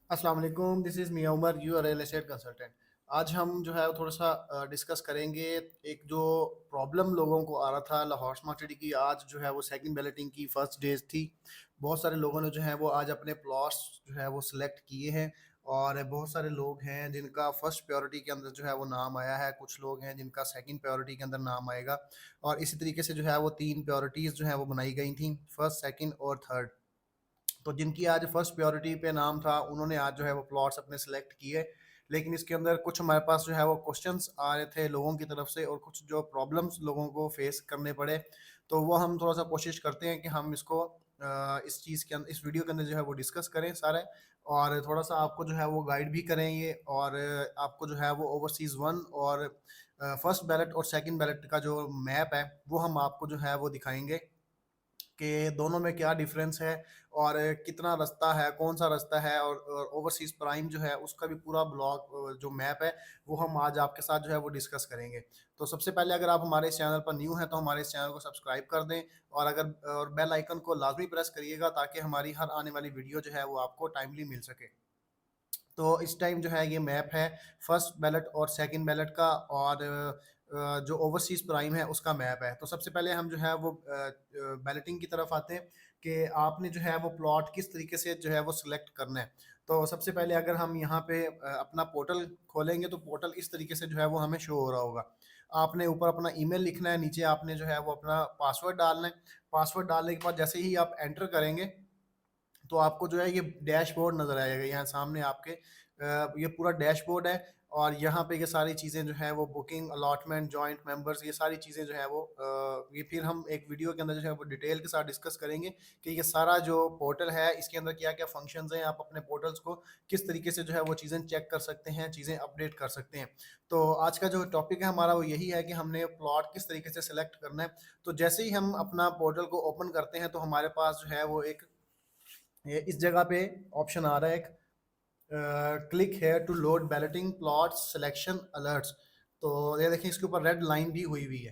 अस्सलाम वालेकुम, this is Mian Umar, you are real estate consultant. आज हम जो है वो थोड़ा-सा डिस्कस करेंगे एक जो प्रॉब्लम लोगों को आ रहा था लाहौर स्मार्ट सिटी की। आज जो है वो सेकंड बैलेटिंग की फर्स्ट डेज़ थी। बहुत सारे लोगों ने जो है वो आज अपने प्लॉट्स जो है वो सिलेक्ट किए हैं और बहुत सारे लोग हैं जिनका फर्स्ट प्रायोरिटी के अंदर जो है वो नाम आया है। कुछ लोग हैं जिनका सेकंड प्रायोरिटी के अंदर नाम आएगा और इसी तरीके से जो है वो 3 प्रायोरिटीज़ जो है वो बनाई गई थी, फर्स्ट, सेकंड और थर्ड। तो जिनकी आज फर्स्ट प्रायोरिटी पे नाम था, उन्होंने आज जो है वो प्लॉट्स अपने सेलेक्ट किए। लेकिन इसके अंदर कुछ हमारे पास जो है वो क्वेश्चंस आ रहे थे लोगों की तरफ से और कुछ जो प्रॉब्लम्स लोगों को फेस करने पड़े। तो वो हम थोड़ा-सा कोशिश करते हैं कि हम इसको इस चीज़ के इस वीडियो के अंदर जो है वो डिस्कस करें सारे और थोड़ा-सा आपको जो है वो गाइड भी करें ये और आपको जो है वो ओवरसीज़ 1 और फर्स्ट बैलेट और सेकंड बैलेट का जो मैप है, वो हम आपको जो है वो दिखाएँगे। कि दोनों में क्या डिफरेंस है और कितना रास्ता है, कौन-सा रास्ता है और ओवरसीज़ प्राइम जो है उसका भी पूरा जो मैप है, वो हम आज आपके साथ जो है वो डिस्कस करेंगे। तो सबसे पहले अगर आप हमारे इस चैनल पर न्यू हैं तो हमारे इस चैनल को सब्सक्राइब कर दें और बेल आइकन को लाज़मी प्रेस करिएगा ताकि हमारी हर आने वाली वीडियो जो है वो आपको टाइमली मिल सके। तो इस टाइम जो है ये मैप है फर्स्ट बैलेट और सेकंड बैलेट का और जो ओवरसीज़ प्राइम है उसका मैप है। तो सबसे पहले हम जो है वो बैलेटिंग की तरफ आते हैं कि आपने जो है वो प्लॉट किस तरीके से जो है वो सिलेक्ट करना है। तो सबसे पहले अगर हम यहाँ पे अपना पोर्टल खोलेंगे तो पोर्टल इस तरीके से जो है वो हमें शो हो रहा होगा। आपने ऊपर अपना ईमेल लिखना है, नीचे आपने जो है वो अपना पासवर्ड डालना है। पासवर्ड डालने के बाद जैसे ही आप एंटर करेंगे तो आपको जो है ये डैशबोर्ड नज़र आएगा यहाँ सामने आपके। ये पूरा डैशबोर्ड है और यहाँ पे ये सारी चीज़ें जो है वो बुकिंग, अलॉटमेंट, जॉइंट मेंबर्स ये सारी चीज़ें जो है वो ये फिर हम एक वीडियो के अंदर जो है वो डिटेल के साथ डिस्कस करेंगे कि ये सारा जो पोर्टल है इसके अंदर क्या-क्या फंक्शंस हैं, आप अपने पोर्टल्स को किस तरीके से जो है वो चीज़ें चेक कर सकते हैं, चीज़ें अपडेट कर सकते हैं। तो आज का जो टॉपिक है हमारा वो यही है कि हमने प्लॉट किस तरीके से सेलेक्ट करना है। तो जैसे ही हम अपना पोर्टल को ओपन करते हैं तो हमारे पास जो है वो एक ये इस जगह पे ऑप्शन आ रहा है एक click here to load balloting plot selection alerts. तो ये देखिए इसके ऊपर रेड लाइन भी हुई हुई है।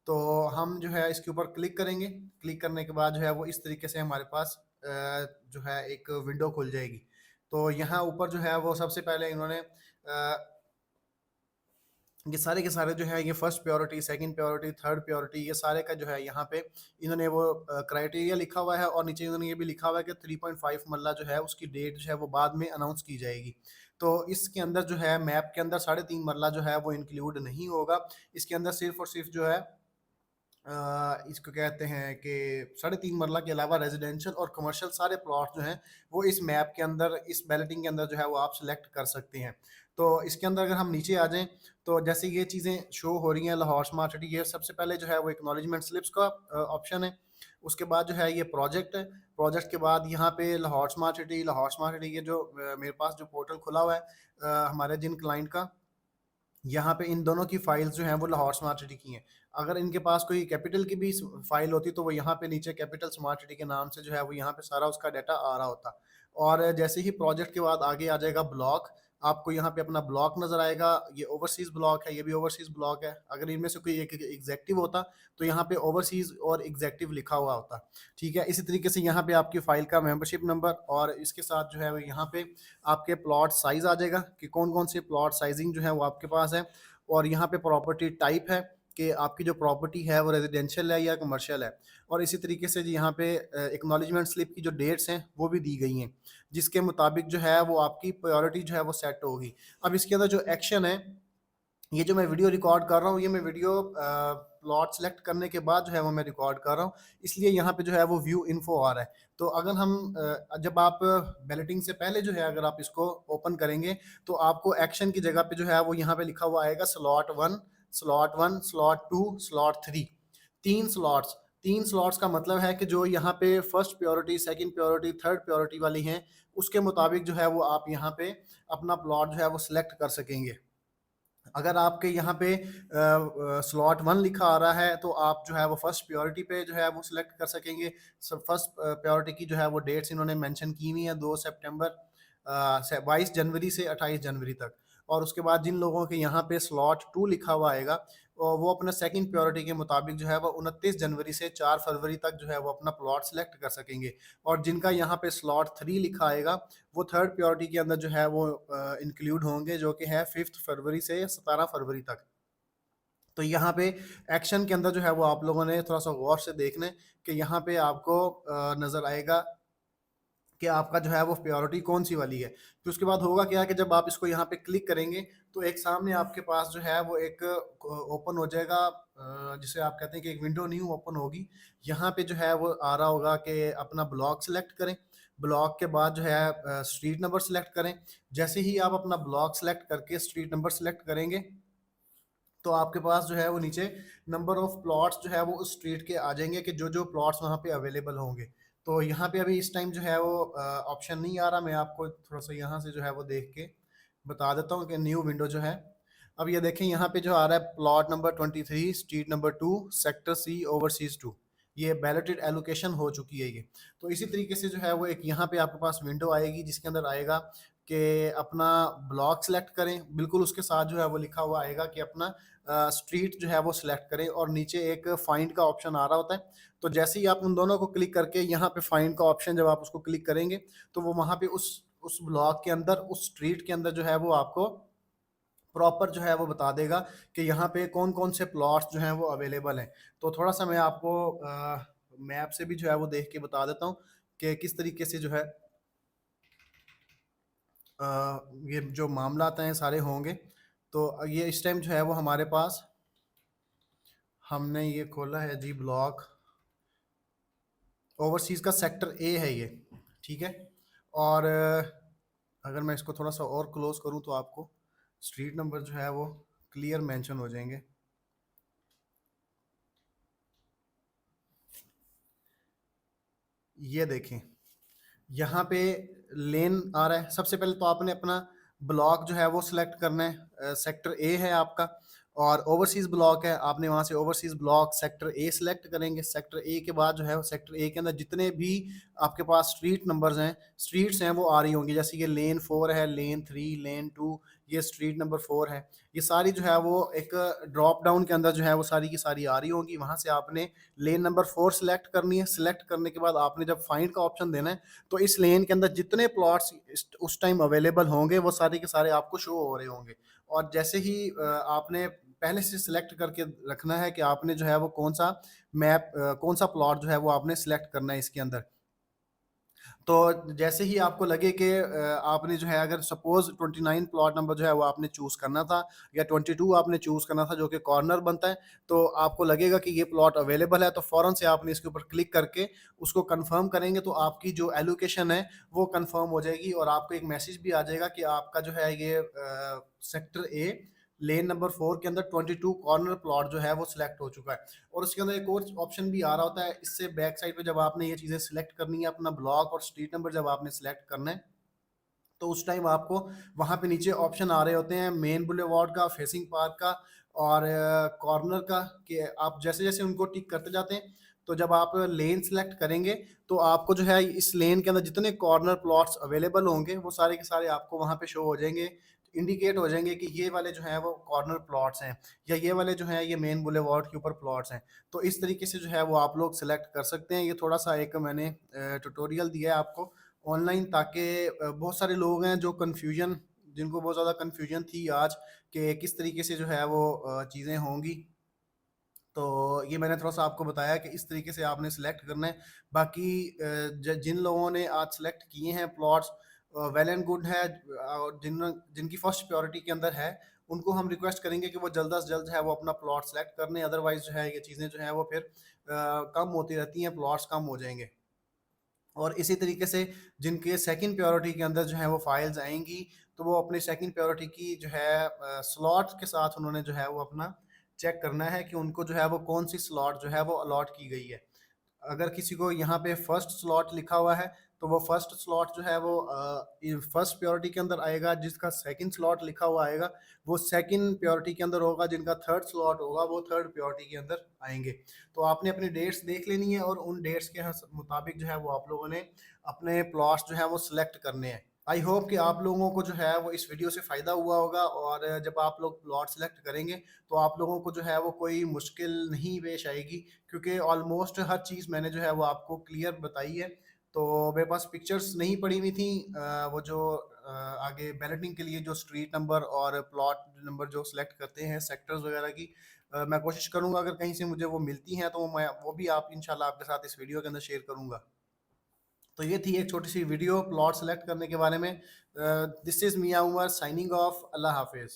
तो हम जो है इसके ऊपर क्लिक करेंगे। क्लिक करने के बाद जो है वो इस तरीके से हमारे पास जो है एक विंडो खुल जाएगी। तो यहाँ ऊपर जो है वो सबसे पहले इन्होंने ये सारे के सारे जो है ये first priority, second priority, third priority ये सारे का जो है यहाँ पे इन्होंने वो क्राइटेरिया लिखा हुआ है और नीचे इन्होंने ये भी लिखा हुआ है कि 3.5 मरला जो है उसकी डेट जो है वो बाद में अनाउंस की जाएगी। तो इसके अंदर जो है मैप के अंदर 3.5 मरला जो है वो इंक्लूड नहीं होगा। इसके अंदर सिर्फ और सिर्फ जो है इसको कहते हैं कि 3.5 मरला के अलावा रेजिडेंशियल और कमर्शियल सारे प्लॉट जो हैं वो इस मैप के अंदर, इस बैलेटिंग के अंदर जो है वो आप सेलेक्ट कर सकते हैं। तो इसके अंदर अगर हम नीचे आ जाएँ तो जैसे ये चीज़ें शो हो रही हैं लाहौर स्मार्ट सिटी, ये सबसे पहले जो है वो एक्नॉलेजमेंट स्लिप्स का ऑप्शन है। उसके बाद जो है ये प्रोजेक्ट है। प्रोजेक्ट के बाद यहाँ पे लाहौर स्मार्ट सिटी ये जो मेरे पास जो पोर्टल खुला हुआ है हमारे जिन क्लाइंट का, यहाँ पे इन दोनों की फाइल्स जो हैं वो लाहौर स्मार्ट सिटी की हैं। अगर इनके पास कोई कैपिटल की भी फाइल होती तो वो यहाँ पे नीचे कैपिटल स्मार्ट सिटी के नाम से जो है वो यहाँ पे सारा उसका डाटा आ रहा होता। और जैसे ही प्रोजेक्ट के बाद आगे आ जाएगा ब्लॉक, आपको यहाँ पे अपना ब्लॉक नज़र आएगा। ये ओवरसीज़ ब्लॉक है, ये भी ओवरसीज़ ब्लॉक है। अगर इनमें से कोई एक एग्जेक्टिव होता तो यहाँ पे ओवरसीज़ और एग्जेक्टिव लिखा हुआ होता। ठीक है? इसी तरीके से यहाँ पे आपकी फाइल का मेंबरशिप नंबर और इसके साथ जो है वो यहाँ पे आपके प्लॉट साइज़ आ जाएगा कि कौन-कौन से प्लॉट साइज़िंग जो है वो आपके पास है और यहाँ पे प्रॉपर्टी टाइप है कि आपकी जो प्रॉपर्टी है वो रेजिडेंशियल है या कमर्शियल है। और इसी तरीके से जी यहाँ पे एक्नॉलेजमेंट स्लिप की जो डेट्स हैं वो भी दी गई हैं, जिसके मुताबिक जो है वो आपकी प्रायोरिटी जो है वो सेट होगी। अब इसके अंदर जो एक्शन है, ये जो मैं वीडियो रिकॉर्ड कर रहा हूँ, ये मैं वीडियो प्लॉट सेलेक्ट करने के बाद जो है वो मैं रिकॉर्ड कर रहा हूँ, इसलिए यहाँ पे जो है वो व्यू इन्फो आ रहा है। तो अगर हम जब आप बैलेटिंग से पहले जो है अगर आप इसको ओपन करेंगे तो आपको एक्शन की जगह पे जो है वो यहाँ पे लिखा हुआ आएगा slot 1, slot 1, slot 2, slot 3। 3 slots. 3 slots का मतलब है कि जो यहाँ पे first priority, second priority, third priority वाली हैं, उसके मुताबिक जो है वो आप यहाँ पे अपना प्लॉट जो है वो सिलेक्ट कर सकेंगे। अगर आपके यहाँ पे स्लॉट 1 लिखा आ रहा है तो आप जो है वो फर्स्ट प्रायोरिटी पे जो है वो सिलेक्ट कर सकेंगे। फर्स्ट प्रायोरिटी की जो है वो डेट्स इन्होंने मेंशन की हुई है 2 सितंबर 22 जनवरी से 28 जनवरी तक। और उसके बाद जिन लोगों के यहाँ पे स्लॉट 2 लिखा हुआ आएगा और वो अपना सेकंड प्रायोरिटी के मुताबिक जो है वो 29 जनवरी से 4 फरवरी तक जो है वो अपना प्लॉट सेलेक्ट कर सकेंगे। और जिनका यहाँ पे स्लॉट 3 लिखा आएगा वो थर्ड प्रायोरिटी के अंदर जो है वो इंक्लूड होंगे, जो कि है 5 फरवरी से 17 फरवरी तक। तो यहाँ पे एक्शन के अंदर जो है वो आप लोगों ने थोड़ा सा गौर से देखना है कि यहाँ पे आपको नज़र आएगा कि आपका जो है वो प्रायोरिटी कौन सी वाली है। फिर उसके बाद होगा क्या कि जब आप इसको यहाँ पे क्लिक करेंगे तो एक सामने आपके पास जो है वो एक ओपन हो जाएगा, जिसे आप कहते हैं कि एक विंडो न्यू ओपन होगी। यहाँ पे जो है वो आ रहा होगा कि अपना ब्लॉक सेलेक्ट करें। ब्लॉक के बाद जो है स्ट्रीट नंबर सेलेक्ट करें। जैसे ही आप अपना ब्लॉक सेलेक्ट करके स्ट्रीट नंबर सेलेक्ट करेंगे तो आपके पास जो है वो नीचे नंबर ऑफ प्लॉट्स जो है वो उस स्ट्रीट के आ जाएंगे कि जो जो प्लॉट्स वहाँ पे अवेलेबल होंगे। तो यहाँ पे अभी इस टाइम जो है वो ऑप्शन नहीं आ रहा। मैं आपको थोड़ा सा यहाँ से जो है वो देख के बता देता हूँ कि न्यू विंडो जो है। अब ये देखें यहाँ पे जो आ रहा है plot number 23 street number 2 sector C overseas 2। ये बैलेटेड एलोकेशन हो चुकी है ये। तो इसी तरीके से जो है वो एक यहाँ पे आपके पास विंडो आएगी जिसके अंदर आएगा कि अपना ब्लॉक सेलेक्ट करें। बिल्कुल उसके साथ जो है वो लिखा हुआ आएगा कि अपना स्ट्रीट जो है वो सिलेक्ट करें और नीचे एक फाइंड का ऑप्शन आ रहा होता है। तो जैसे ही आप उन दोनों को क्लिक करके यहाँ पे फाइंड का ऑप्शन जब आप उसको क्लिक करेंगे तो वो वहाँ पे उस ब्लॉक के अंदर उस स्ट्रीट के अंदर जो है वो आपको प्रॉपर जो है वो बता देगा कि यहाँ पे कौन कौन से प्लॉट्स जो हैं वो अवेलेबल हैं। तो थोड़ा सा मैं आपको मैप से भी जो है वो देख के बता देता हूँ कि किस तरीके से जो है ये जो मामला हैं सारे होंगे। तो ये इस टाइम जो है वो हमारे पास हमने ये खोला है जी ब्लॉक ओवरसीज़ का सेक्टर ए है ये, ठीक है। और अगर मैं इसको थोड़ा सा और क्लोज करूँ तो आपको स्ट्रीट नंबर जो है वो क्लियर मेंशन हो जाएंगे। ये देखें यहाँ पे लेन आ रहा है। सबसे पहले तो आपने अपना ब्लॉक जो है वो सिलेक्ट करना है। सेक्टर ए है आपका और ओवरसीज ब्लॉक है। आपने वहाँ से overseas block sector A select करेंगे। सेक्टर ए के बाद जो है सेक्टर ए के अंदर जितने भी आपके पास स्ट्रीट नंबर्स हैं, स्ट्रीट्स हैं, वो आ रही होंगी। जैसे ये लेन 4 है, लेन 3, लेन 2, ये स्ट्रीट नंबर 4 है। ये सारी जो है वो एक ड्रॉप डाउन के अंदर जो है वो सारी की सारी आ रही होंगी। वहाँ से आपने लेन नंबर 4 सिलेक्ट करनी है। सिलेक्ट करने के बाद आपने जब फाइंड का ऑप्शन देना है तो इस लेन के अंदर जितने प्लॉट्स उस टाइम अवेलेबल होंगे वो सारे के सारे आपको शो हो रहे होंगे। और जैसे ही आपने पहले से सिलेक्ट करके रखना है कि आपने जो है वो कौन सा मैप कौन सा प्लॉट जो है वो आपने सिलेक्ट करना है इसके अंदर। तो जैसे ही आपको लगे कि आपने जो है अगर सपोज 29 प्लॉट नंबर जो है वो आपने चूज करना था या 22 आपने चूज करना था जो कि कॉर्नर बनता है, तो आपको लगेगा कि ये प्लॉट अवेलेबल है तो फौरन से आपने इसके ऊपर क्लिक करके उसको कंफर्म करेंगे तो आपकी जो एलोकेशन है वो कंफर्म हो जाएगी और आपको एक मैसेज भी आ जाएगा कि आपका जो है ये सेक्टर ए लेन नंबर 4 के अंदर 22 कॉर्नर प्लॉट जो है वो सिलेक्ट हो चुका है। और उसके अंदर एक और ऑप्शन भी आ रहा होता है। इससे बैक साइड पे जब आपने ये चीज़ें सिलेक्ट करनी है, अपना ब्लॉक और स्ट्रीट नंबर जब आपने सिलेक्ट करना है तो उस टाइम आपको वहाँ पे नीचे ऑप्शन आ रहे होते हैं मेन बुलेवार्ड का, फेसिंग पार्क का और कॉर्नर का, कि आप जैसे जैसे उनको टिक करते जाते हैं तो जब आप लेन सेलेक्ट करेंगे तो आपको जो है इस लेन के अंदर जितने कॉर्नर प्लॉट्स अवेलेबल होंगे वो सारे के सारे आपको वहाँ पे शो हो जाएंगे। इंडिकेट हो जाएंगे कि ये वाले जो हैं वो कॉर्नर प्लॉट्स हैं या ये वाले जो हैं ये मेन बुलेवार्ड के ऊपर प्लॉट्स हैं। तो इस तरीके से जो है वो आप लोग सेलेक्ट कर सकते हैं। ये थोड़ा सा एक मैंने ट्यूटोरियल दिया है आपको ऑनलाइन, ताकि बहुत सारे लोग हैं जो कन्फ्यूजन जिनको बहुत ज़्यादा कन्फ्यूजन थी आज कि किस तरीके से जो है वो चीज़ें होंगी। तो ये मैंने थोड़ा सा आपको बताया कि इस तरीके से आपने सेलेक्ट करना है। बाकी जिन लोगों ने आज सेलेक्ट किए हैं प्लॉट्स वेल एंड गुड है। और जिनकी फर्स्ट प्रायोरिटी के अंदर है उनको हम रिक्वेस्ट करेंगे कि वो जल्द से जल्द है वो अपना प्लॉट सेलेक्ट कर लें। अदरवाइज जो है ये चीज़ें जो है वो फिर कम होती रहती हैं, प्लॉट्स कम हो जाएंगे। और इसी तरीके से जिनके सेकंड प्रायोरिटी के अंदर जो है वो फाइल्स आएंगी तो वो अपनी सेकंड प्रायोरिटी की जो है स्लॉट के साथ उन्होंने जो है वो अपना चेक करना है कि उनको जो है वो कौन सी स्लॉट जो है वो अलॉट की गई है। अगर किसी को यहाँ पे फर्स्ट स्लॉट लिखा हुआ है तो वो फर्स्ट स्लॉट जो है वो फर्स्ट प्रायोरिटी के अंदर आएगा। जिसका सेकंड स्लॉट लिखा हुआ आएगा वो सेकंड प्रायोरिटी के अंदर होगा। जिनका थर्ड स्लॉट होगा वो थर्ड प्रायोरिटी के अंदर आएंगे। तो आपने अपनी डेट्स देख लेनी है और उन डेट्स के मुताबिक जो है वो आप लोगों ने अपने प्लॉट्स जो है वो सिलेक्ट करने हैं। आई होप कि आप लोगों को जो है वो इस वीडियो से फ़ायदा हुआ होगा, और जब आप लोग प्लॉट सेलेक्ट करेंगे तो आप लोगों को जो है वो कोई मुश्किल नहीं पेश आएगी, क्योंकि ऑलमोस्ट हर चीज़ मैंने जो है वो आपको क्लियर बताई है। तो मेरे पास पिक्चर्स नहीं पड़ी हुई थी, वो जो आगे बैलेटिंग के लिए जो स्ट्रीट नंबर और प्लॉट नंबर जो सिलेक्ट करते हैं सेक्टर्स वगैरह की, मैं कोशिश करूंगा अगर कहीं से मुझे वो मिलती हैं तो मैं वो भी आप इंशाल्लाह आपके साथ इस वीडियो के अंदर शेयर करूंगा। तो ये थी एक छोटी सी वीडियो प्लॉट सेलेक्ट करने के बारे में। This is Mian Umar signing off. अल्लाह हाफिज़।